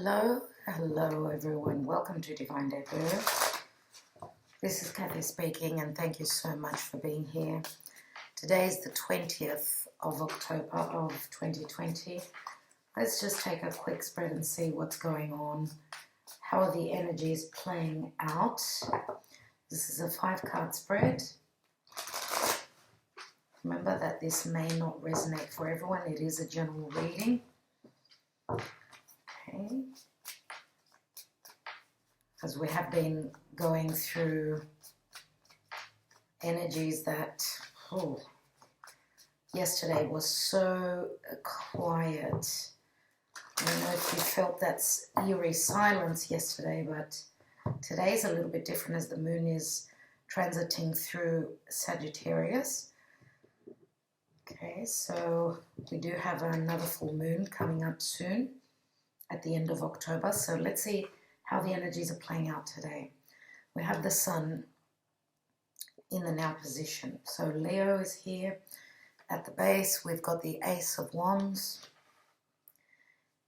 Hello everyone. Welcome to Divine Debut. This is Kathy speaking, and thank you so much for being here. Today is the 20th of October of 2020. Let's just take a quick spread and see what's going on. How are the energies playing out? This is a 5-card spread. Remember that this may not resonate for everyone. It is a general reading. Okay. Because we have been going through energies that, yesterday was so quiet. I don't know if you felt that eerie silence yesterday, but today's a little bit different as the moon is transiting through Sagittarius. Okay, so we do have another full moon coming up soon at the end of October. So let's see how the energies are playing out today. We have the sun in the now position. So Leo is here at the base. We've got the Ace of Wands.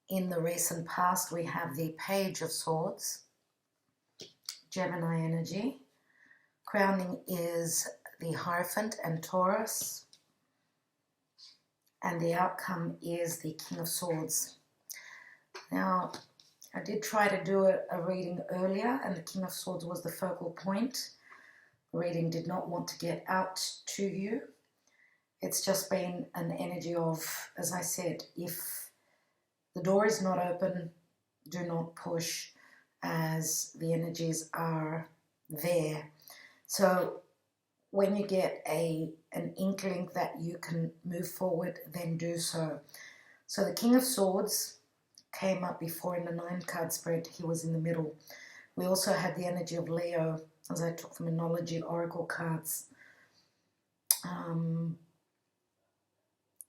In the recent past, we have the Page of Swords, Gemini energy. Crowning is the Hierophant and Taurus. And the outcome is the King of Swords. Now, I did try to do a reading earlier, and the King of Swords was the focal point. The reading did not want to get out to you. It's just been an energy of, as I said, if the door is not open, do not push, as the energies are there. So when you get an inkling that you can move forward, then do so. So the King of Swords came up before in the 9-card spread. He was in the middle. We also had the energy of Leo as I took the Moonology Oracle cards.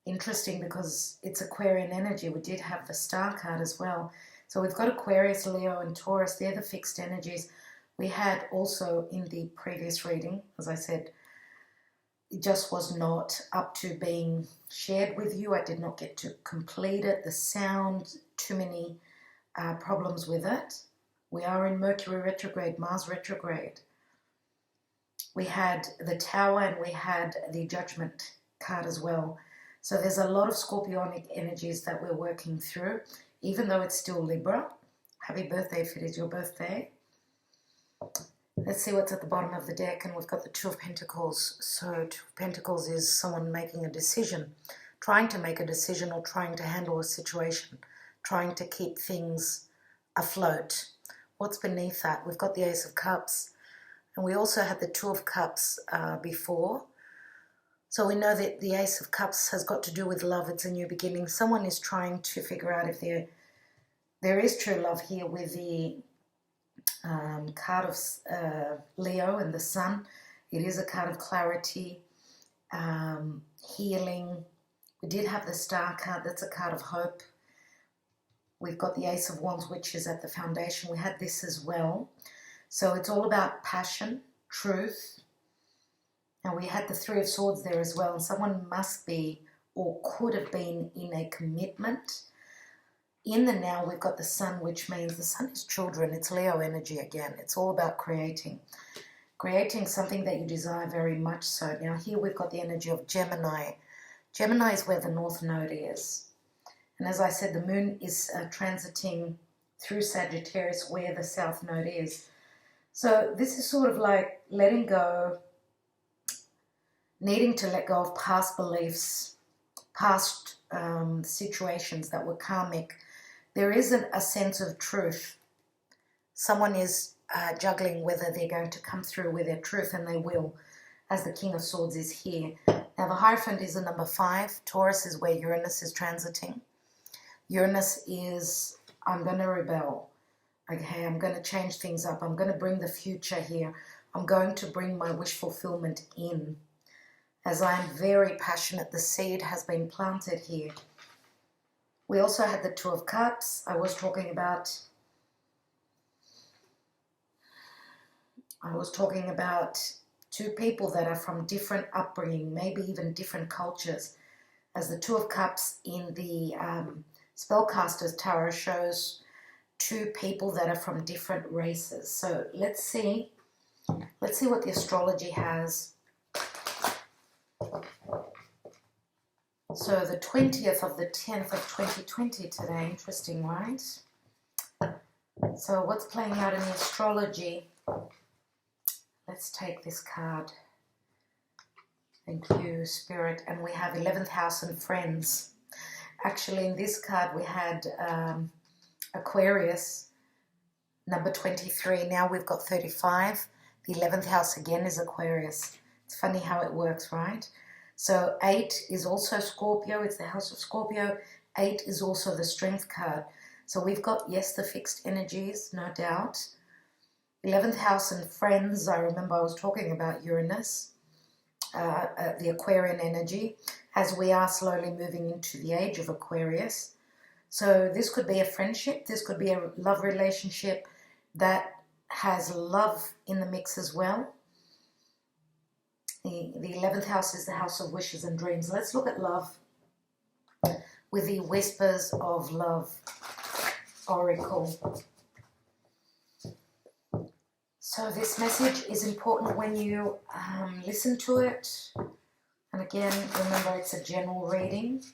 Interesting because it's Aquarian energy. We did have the Star card as well. So we've got Aquarius, Leo and Taurus. They're the fixed energies. We had also in the previous reading, as I said, it just was not up to being shared with you. I did not get to complete it. The sound, too many problems with it. We are in Mercury retrograde, Mars retrograde. We had the Tower and we had the Judgment card as well. So there's a lot of Scorpionic energies that we're working through, even though it's still Libra. Happy birthday if it is your birthday. Let's see what's at the bottom of the deck, and we've got the Two of Pentacles. So Two of Pentacles is someone making a decision, trying to make a decision or trying to handle a situation, trying to keep things afloat. What's beneath that? We've got the Ace of Cups, and we also had the Two of Cups before. So we know that the Ace of Cups has got to do with love. It's a new beginning. Someone is trying to figure out if there is true love here with the card of Leo and the Sun. It is a card of clarity, healing. We did have the Star card. That's a card of hope. We've got the Ace of Wands, which is at the foundation. We had this as well. So it's all about passion, truth. And we had the Three of Swords there as well. And someone must be or could have been in a commitment. In the now, we've got the Sun, which means the Sun is children. It's Leo energy again. It's all about creating something that you desire very much so. Now here we've got the energy of Gemini. Gemini is where the North Node is. And as I said, the moon is transiting through Sagittarius where the South Node is. So this is sort of like letting go, needing to let go of past beliefs, past situations that were karmic. There isn't a sense of truth. Someone is juggling whether they're going to come through with their truth, and they will, as the King of Swords is here. Now the Hierophant is the number 5. Taurus is where Uranus is transiting. Uranus is, I'm going to rebel. Okay, I'm going to change things up. I'm going to bring the future here. I'm going to bring my wish fulfillment in. As I am very passionate, the seed has been planted here. We also had the Two of Cups. I was talking about two people that are from different upbringing, maybe even different cultures. As the Two of Cups in the Spellcaster's tarot shows two people that are from different races. So let's see what the astrology has. So the 20th of the 10th of 2020 today. Interesting, right? So what's playing out in the astrology? Let's take this card. Thank you, Spirit. And we have 11th house and friends. Actually, in this card, we had Aquarius, number 23. Now we've got 35. The 11th house again is Aquarius. It's funny how it works, right? So 8 is also Scorpio. It's the house of Scorpio. 8 is also the strength card. So we've got, yes, the fixed energies, no doubt. 11th house and friends. I remember I was talking about Uranus. The Aquarian energy, as we are slowly moving into the age of Aquarius. So this could be a friendship, this could be a love relationship that has love in the mix as well. The 11th house is the house of wishes and dreams. Let's look at love with the Whispers of Love Oracle. So this message is important when you listen to it. And again, remember, it's a general reading.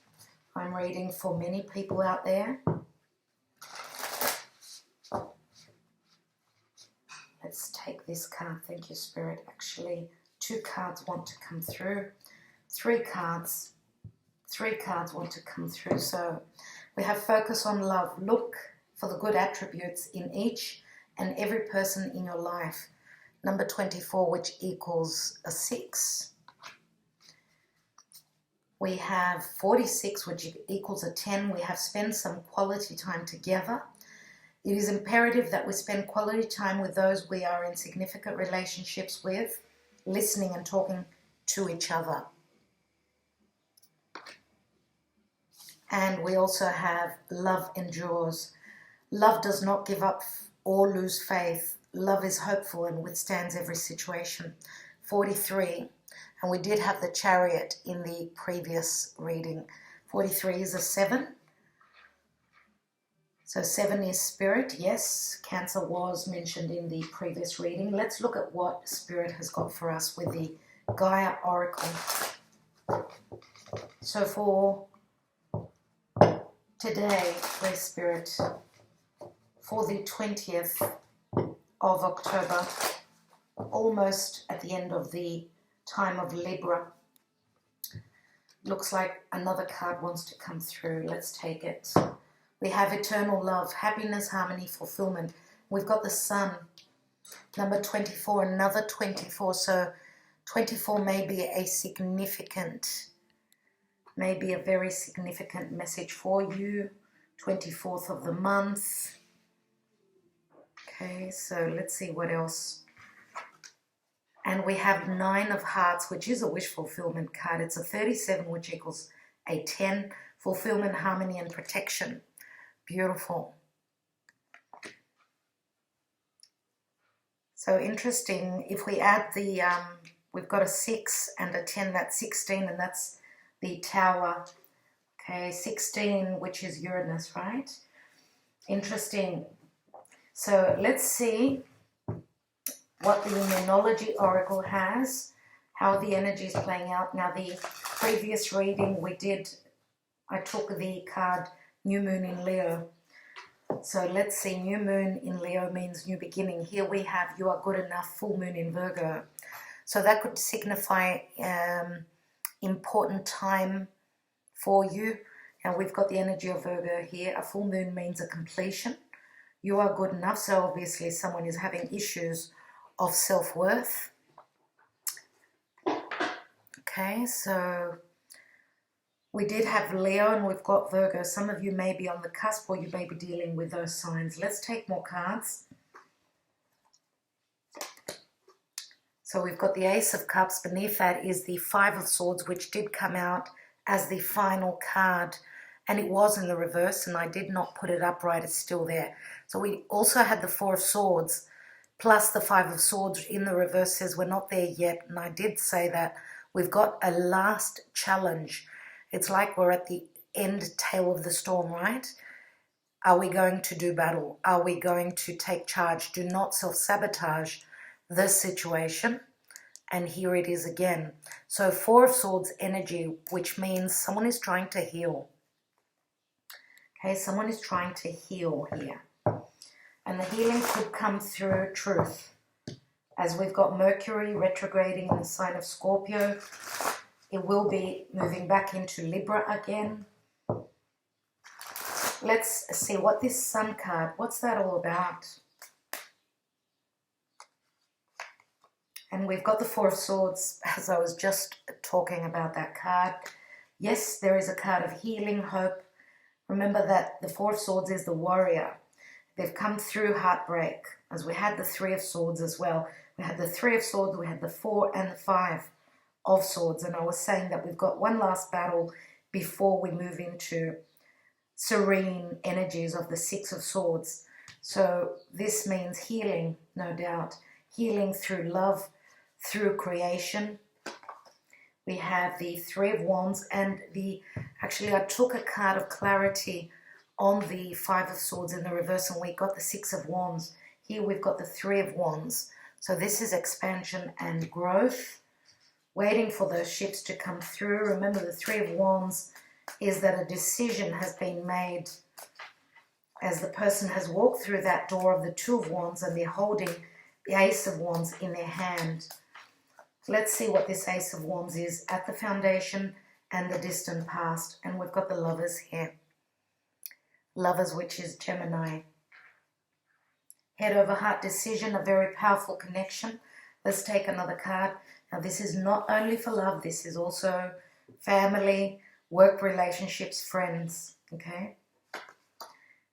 I'm reading for many people out there. Let's take this card. Thank you, Spirit. Actually, 2 cards want to come through. 3 cards. 3 cards want to come through. So we have focus on love. Look for the good attributes in each and every person in your life. Number 24, which equals a 6. We have 46, which equals a 10. We have spent some quality time together. It is imperative that we spend quality time with those we are in significant relationships with, listening and talking to each other. And we also have love endures. Love does not give up or lose faith. Love is hopeful and withstands every situation. 43. And we did have the Chariot in the previous reading. 43 is a 7. So 7 is Spirit. Yes, Cancer was mentioned in the previous reading. Let's look at what Spirit has got for us with the Gaia Oracle. So for today, please, Spirit, for the 20th of October, almost at the end of the time of Libra. Looks like another card wants to come through. Let's take it. We have eternal love, happiness, harmony, fulfillment. We've got the Sun, number 24, another 24. So 24 may be a significant, maybe a very significant message for you. 24th of the month. Okay, so let's see what else. And we have 9 of Hearts, which is a wish fulfillment card. It's a 37, which equals a 10. Fulfillment, harmony, and protection. Beautiful. So interesting. If we add the, we've got a 6 and a 10, that's 16, and that's the Tower. Okay, 16, which is Uranus, right? Interesting. So let's see what the Moonology Oracle has, how the energy is playing out. Now, the previous reading I took the card New Moon in Leo. So let's see, New Moon in Leo means new beginning. Here we have You Are Good Enough, Full Moon in Virgo. So that could signify important time for you. And we've got the energy of Virgo here. A full moon means a completion. You are good enough. So obviously someone is having issues of self-worth. Okay, so we did have Leo and we've got Virgo. Some of you may be on the cusp or you may be dealing with those signs. Let's take more cards. So we've got the Ace of Cups. Beneath that is the 5 of Swords, which did come out as the final card. And it was in the reverse and I did not put it upright. It's still there. So we also had the 4 of Swords. Plus the 5 of Swords in the reverse says we're not there yet. And I did say that we've got a last challenge. It's like we're at the end tail of the storm, right? Are we going to do battle? Are we going to take charge? Do not self-sabotage this situation. And here it is again. So Four of Swords energy, which means someone is trying to heal. Okay, someone is trying to heal here. And the healing could come through truth. As we've got Mercury retrograding in the sign of Scorpio, it will be moving back into Libra again. Let's see what this Sun card, what's that all about? And we've got the Four of Swords, as I was just talking about that card. Yes, there is a card of healing, hope. Remember that the Four of Swords is the warrior. They've come through heartbreak, as we had the Three of Swords as well. We had the Three of Swords, we had the Four and the Five of Swords. And I was saying that we've got one last battle before we move into serene energies of the Six of Swords. So this means healing, no doubt. Healing through love, through creation. We have the Three of Wands and actually I took a card of clarity on the Five of Swords in the reverse and we got the Six of Wands. Here we've got the Three of Wands. So this is expansion and growth, waiting for those ships to come through. Remember the Three of Wands is that a decision has been made as the person has walked through that door of the Two of Wands and they're holding the Ace of Wands in their hand. Let's see what this Ace of Wands is at the foundation and the distant past. And we've got the Lovers here. Lovers, which is Gemini. Head over heart decision, a very powerful connection. Let's take another card. Now this is not only for love, this is also family, work relationships, friends, okay?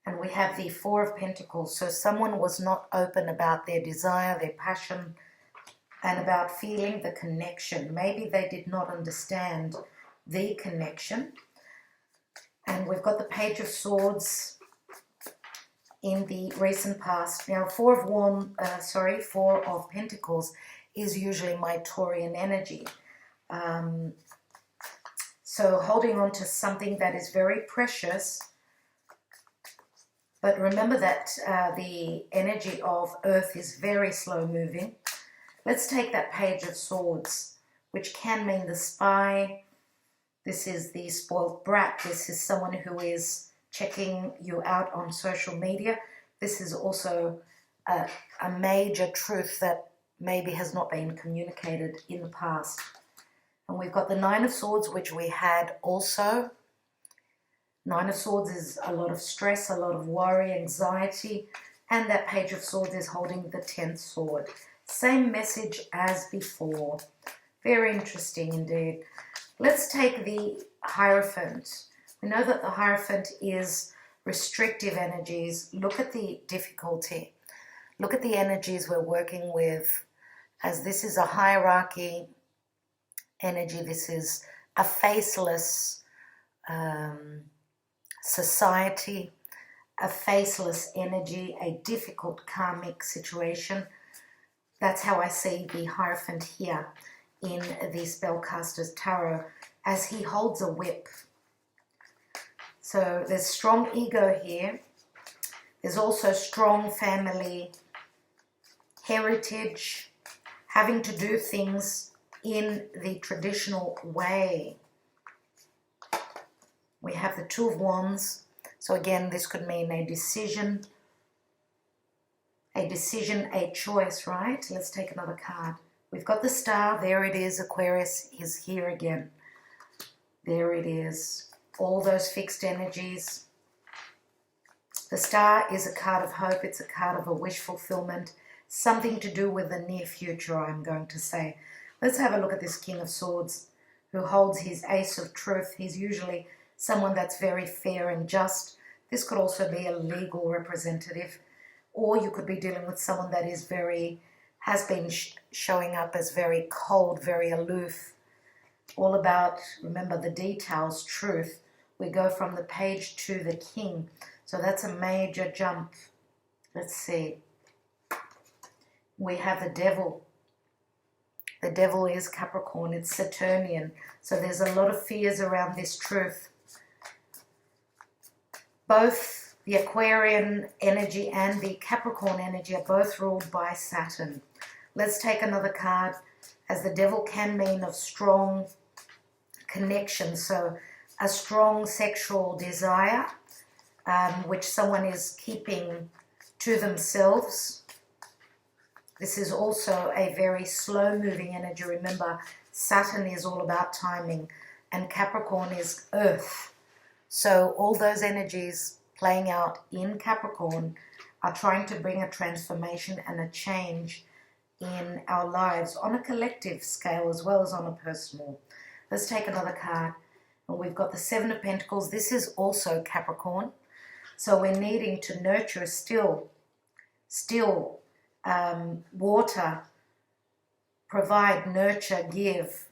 And we have the Four of Pentacles. So someone was not open about their desire, their passion, and about feeling the connection. Maybe they did not understand the connection. And we've got the Page of Swords in the recent past. Now, Four of Pentacles is usually my Taurian energy. So holding on to something that is very precious. But remember that the energy of Earth is very slow moving. Let's take that Page of Swords, which can mean the spy. This is the spoiled brat. This is someone who is checking you out on social media. This is also a major truth that maybe has not been communicated in the past. And we've got the Nine of Swords, which we had also. Nine of Swords is a lot of stress, a lot of worry, anxiety. And that Page of Swords is holding the 10th sword. Same message as before. Very interesting indeed. Let's take the Hierophant. We know that the Hierophant is restrictive energies. Look at the difficulty. Look at the energies we're working with. As this is a hierarchy energy, this is a faceless society, a faceless energy, a difficult karmic situation. That's how I see the Hierophant here in the Spellcaster's Tarot, as he holds a whip. So there's strong ego here. There's also strong family heritage, having to do things in the traditional way. We have the Two of Wands. So again, this could mean a decision, a choice, right? Let's take another card. We've got the Star. There it is. Aquarius is here again. There it is. All those fixed energies. The Star is a card of hope. It's a card of a wish fulfillment. Something to do with the near future, I'm going to say. Let's have a look at this King of Swords, who holds his Ace of Truth. He's usually someone that's very fair and just. This could also be a legal representative, or you could be dealing with someone that is has been showing up as very cold, very aloof. All about, remember, the details, truth. We go from the Page to the King. So that's a major jump. Let's see. We have the Devil. The Devil is Capricorn. It's Saturnian. So there's a lot of fears around this truth. Both The Aquarian energy and the Capricorn energy are both ruled by Saturn. Let's take another card, as the Devil can mean of strong connection. So a strong sexual desire, which someone is keeping to themselves. This is also a very slow-moving energy. Remember, Saturn is all about timing, and Capricorn is Earth. So all those energies playing out in Capricorn are trying to bring a transformation and a change in our lives on a collective scale as well as on a personal. Let's take another card. And we've got the Seven of Pentacles. This is also Capricorn. So we're needing to nurture still water, provide, nurture, give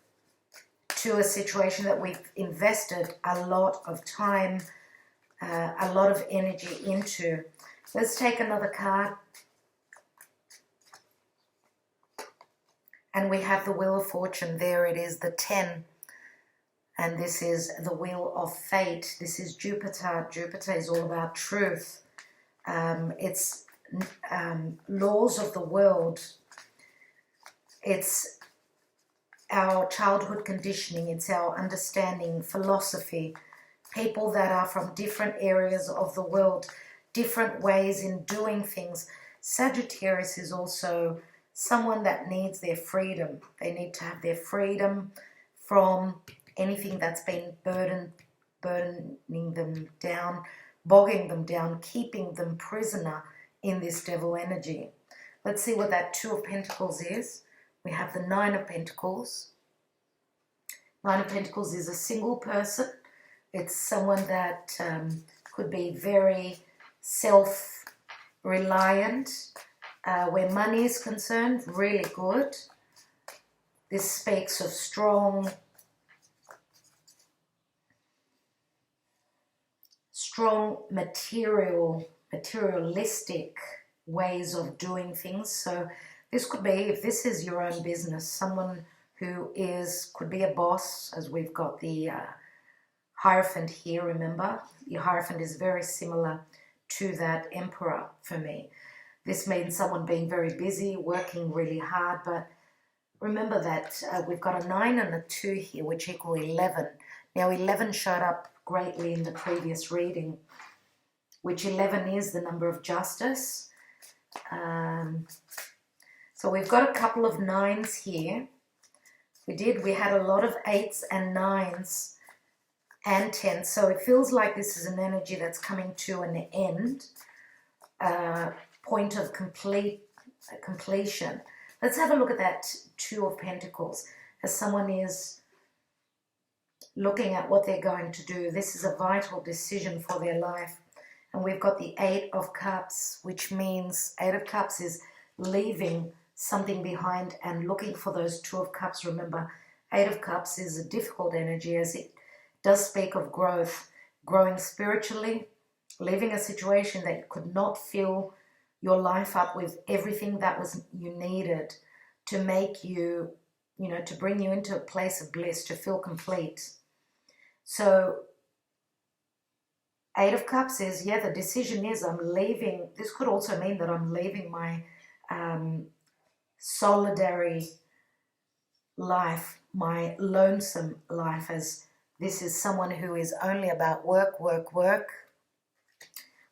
to a situation that we've invested a lot of time, a lot of energy into. Let's take another card. And we have the Wheel of Fortune. There it is, the 10. And this is the Wheel of Fate. This is Jupiter. Jupiter is all about truth. It's laws of the world. It's our childhood conditioning. It's our understanding, philosophy. People that are from different areas of the world, different ways in doing things. Sagittarius is also someone that needs their freedom. They need to have their freedom from anything that's been burdening them down, bogging them down, keeping them prisoner in this Devil energy. Let's see what that Two of Pentacles is. We have the Nine of Pentacles. Nine of Pentacles is a single person. It's someone that could be very self-reliant. Where money is concerned, really good. This speaks of strong materialistic ways of doing things. So this could be, if this is your own business, someone who could be a boss, as we've got the Hierophant here, remember? The Hierophant is very similar to that Emperor for me. This means someone being very busy, working really hard, but remember that we've got a 9 and a 2 here, which equal 11. Now 11 showed up greatly in the previous reading, which 11 is the number of justice. So we've got a couple of 9s here. We had a lot of 8s and 9s and 10s. So it feels like this is an energy that's coming to an end, point of completion. Let's have a look at that Two of Pentacles. As someone is looking at what they're going to do, this is a vital decision for their life. And we've got the Eight of Cups, which means Eight of Cups is leaving something behind and looking for those Two of Cups. Remember, Eight of Cups is a difficult energy, as it does speak of growth, growing spiritually, leaving a situation that you could not fill your life up with everything that you needed to make you, to bring you into a place of bliss, to feel complete. So Eight of Cups is, the decision is I'm leaving. This could also mean that I'm leaving my solitary life, my lonesome life, as this is someone who is only about work, work, work.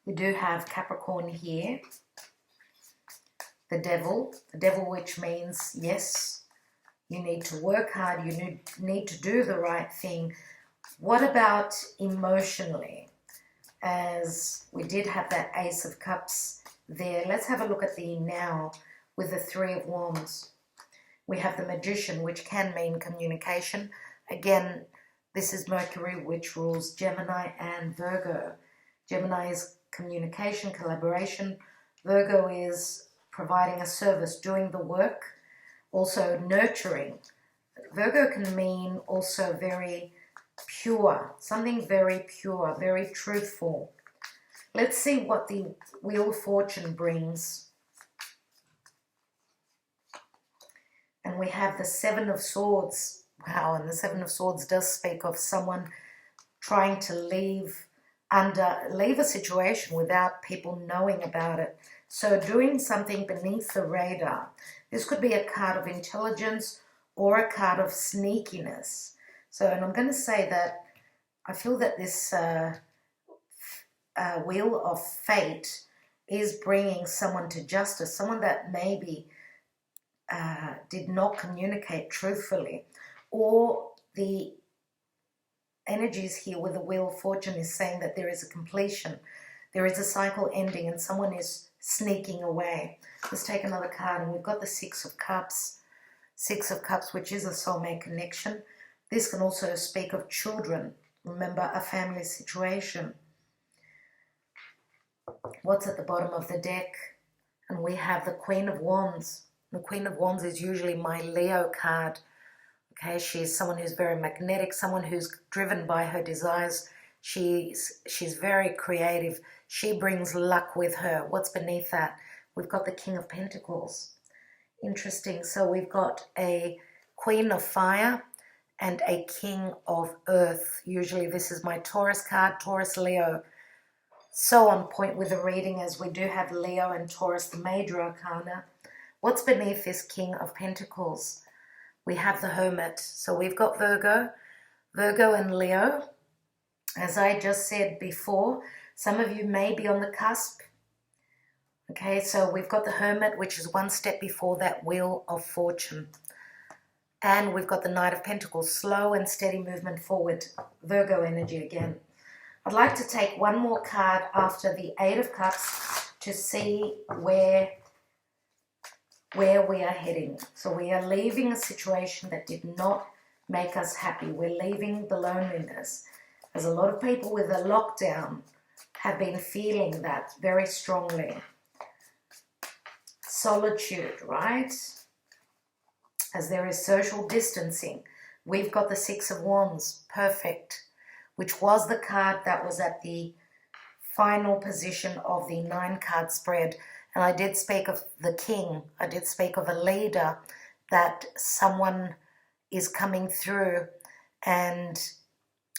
We do have Capricorn here. The devil, which means, yes, you need to work hard, you need to do the right thing. What about emotionally? As we did have that Ace of Cups there, let's have a look at the now with the Three of Wands. We have the Magician, which can mean communication. Again, this is Mercury, which rules Gemini and Virgo. Gemini is communication, collaboration. Virgo is providing a service, doing the work, also nurturing. Virgo can mean also very pure, something very pure, very truthful. Let's see what the Wheel of Fortune brings. And we have the Seven of Swords. Wow, and the Seven of Swords does speak of someone trying to leave leave a situation without people knowing about it. So doing something beneath the radar. This could be a card of intelligence or a card of sneakiness. So, and I'm going to say that I feel that this wheel of fate is bringing someone to justice, someone that maybe did not communicate truthfully, or the energies here with the Wheel of Fortune is saying that there is a completion, there is a cycle ending, and someone is sneaking away. Let's take another card, and we've got the Six of Cups. Six of Cups, which is a soulmate connection. This can also speak of children. Remember, a family situation. What's at the bottom of the deck? And we have the Queen of Wands. The Queen of Wands is usually my Leo card. Okay, she's someone who's very magnetic, someone who's driven by her desires. She's very creative. She brings luck with her. What's beneath that? We've got the King of Pentacles. Interesting. So we've got a Queen of Fire and a King of Earth. Usually this is my Taurus card, Taurus, Leo. So on point with the reading, as we do have Leo and Taurus, the major arcana. What's beneath this King of Pentacles? We have the Hermit. So we've got Virgo and Leo. As I just said before, some of you may be on the cusp. Okay, so we've got the Hermit, which is one step before that Wheel of Fortune. And we've got the Knight of Pentacles, slow and steady movement forward. Virgo energy again. I'd like to take one more card after the Eight of Cups to see where we are heading. So we are leaving a situation that did not make us happy. We're leaving the loneliness. As a lot of people with a lockdown have been feeling that very strongly. Solitude, right? As there is social distancing. We've got the Six of Wands, perfect, which was the card that was at the final position of the 9-card spread. And I did speak of the King. I did speak of a leader, that someone is coming through and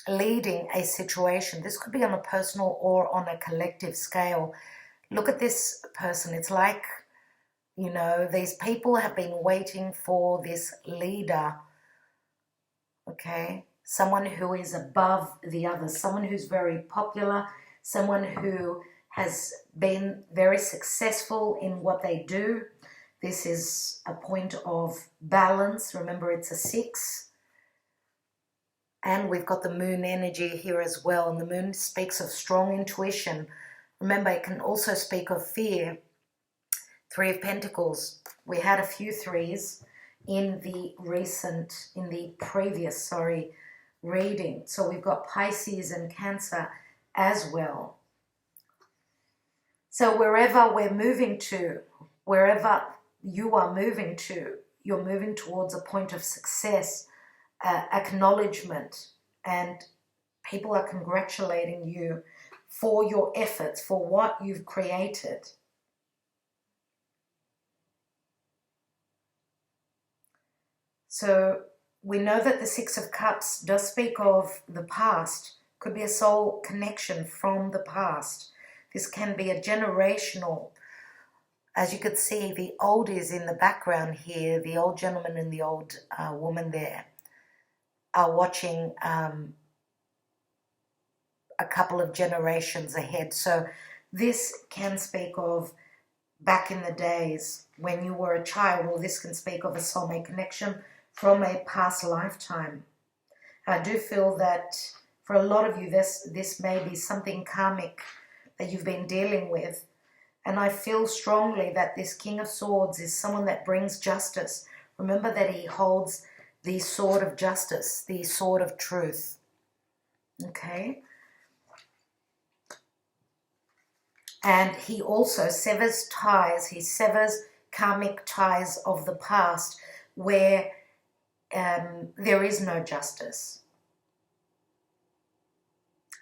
leading a situation. This could be on a personal or on a collective scale. Look at this person. It's like, you know, these people have been waiting for this leader, okay? Someone who is above the others, someone who's very popular, someone who has been very successful in what they do. This is a point of balance. Remember, it's a 6. And we've got the Moon energy here as well. And the Moon speaks of strong intuition. Remember, it can also speak of fear. 3 of Pentacles. We had a few 3s in the previous reading. So we've got Pisces and Cancer as well. So wherever we're moving to, wherever you are moving to, you're moving towards a point of success, acknowledgement, and people are congratulating you for your efforts, for what you've created. So we know that the Six of Cups does speak of the past, could be a soul connection from the past. This can be a generational. As you could see, the old is in the background here. The old gentleman and the old woman there are watching a couple of generations ahead. So this can speak of back in the days when you were a child, or this can speak of a soulmate connection from a past lifetime. I do feel that for a lot of you, this may be something karmic that you've been dealing with. And I feel strongly that this King of Swords is someone that brings justice. Remember that he holds the sword of justice, the sword of truth. Okay? And he also severs ties. He severs karmic ties of the past where there is no justice.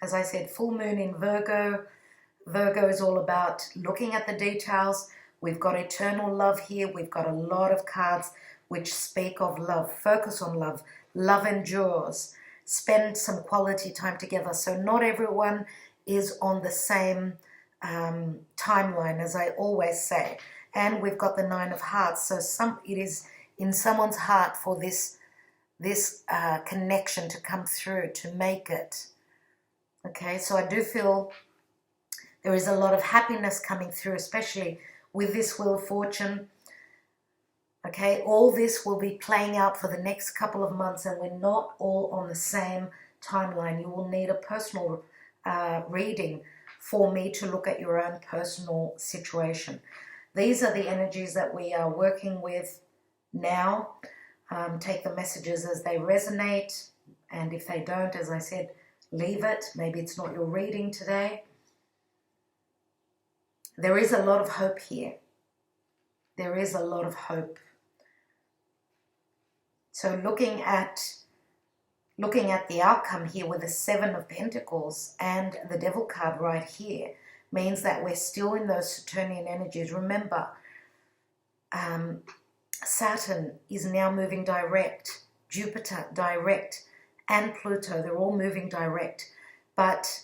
As I said, full moon in Virgo. Virgo is all about looking at the details. We've got eternal love here. We've got a lot of cards which speak of love. Focus on love. Love endures. Spend some quality time together. So not everyone is on the same timeline, as I always say. And we've got the Nine of Hearts, so it is in someone's heart for this connection to come through, to make it. Okay, so I do feel there is a lot of happiness coming through, especially with this Wheel of Fortune. Okay, all this will be playing out for the next couple of months, and we're not all on the same timeline. You will need a personal reading for me to look at your own personal situation. These are the energies that we are working with now. Take the messages as they resonate, and if they don't, as I said, leave it. Maybe it's not your reading today. There is a lot of hope here. There is a lot of hope. So looking at the outcome here with the Seven of Pentacles and the Devil card right here means that we're still in those Saturnian energies. Remember, Saturn is now moving direct, Jupiter direct, and Pluto, they're all moving direct. But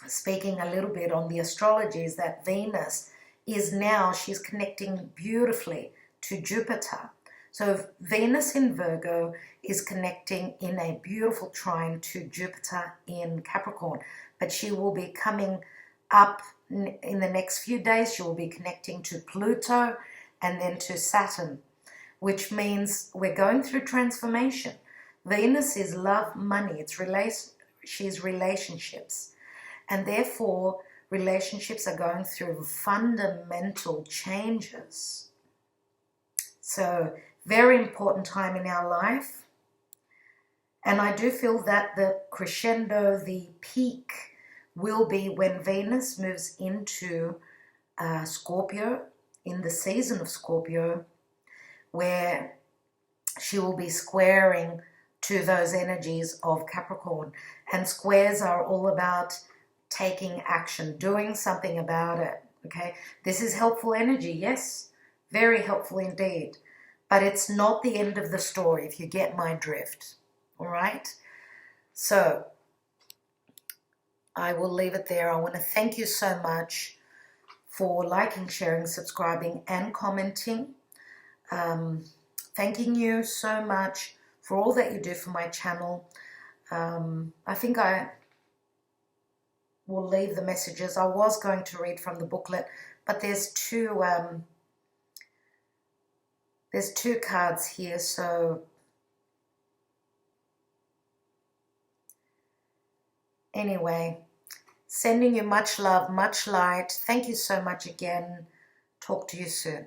speaking a little bit on the astrology is that Venus is now, she's connecting beautifully to Jupiter. So Venus in Virgo is connecting in a beautiful trine to Jupiter in Capricorn. But she will be coming up in the next few days. She will be connecting to Pluto and then to Saturn, which means we're going through transformation. Venus is love, money. She's relationships. And therefore, relationships are going through fundamental changes. So, very important time in our life. And I do feel that the crescendo, the peak, will be when Venus moves into Scorpio, in the season of Scorpio, where she will be squaring to those energies of Capricorn. And squares are all about taking action, doing something about it, okay? This is helpful energy, yes, very helpful indeed. But it's not the end of the story, if you get my drift, all right? So, I will leave it there. I want to thank you so much for liking, sharing, subscribing, and commenting. Thanking you so much for all that you do for my channel. I think I will leave the messages. I was going to read from the booklet, but there's two cards here, so anyway, sending you much love, much light. Thank you so much again. Talk to you soon.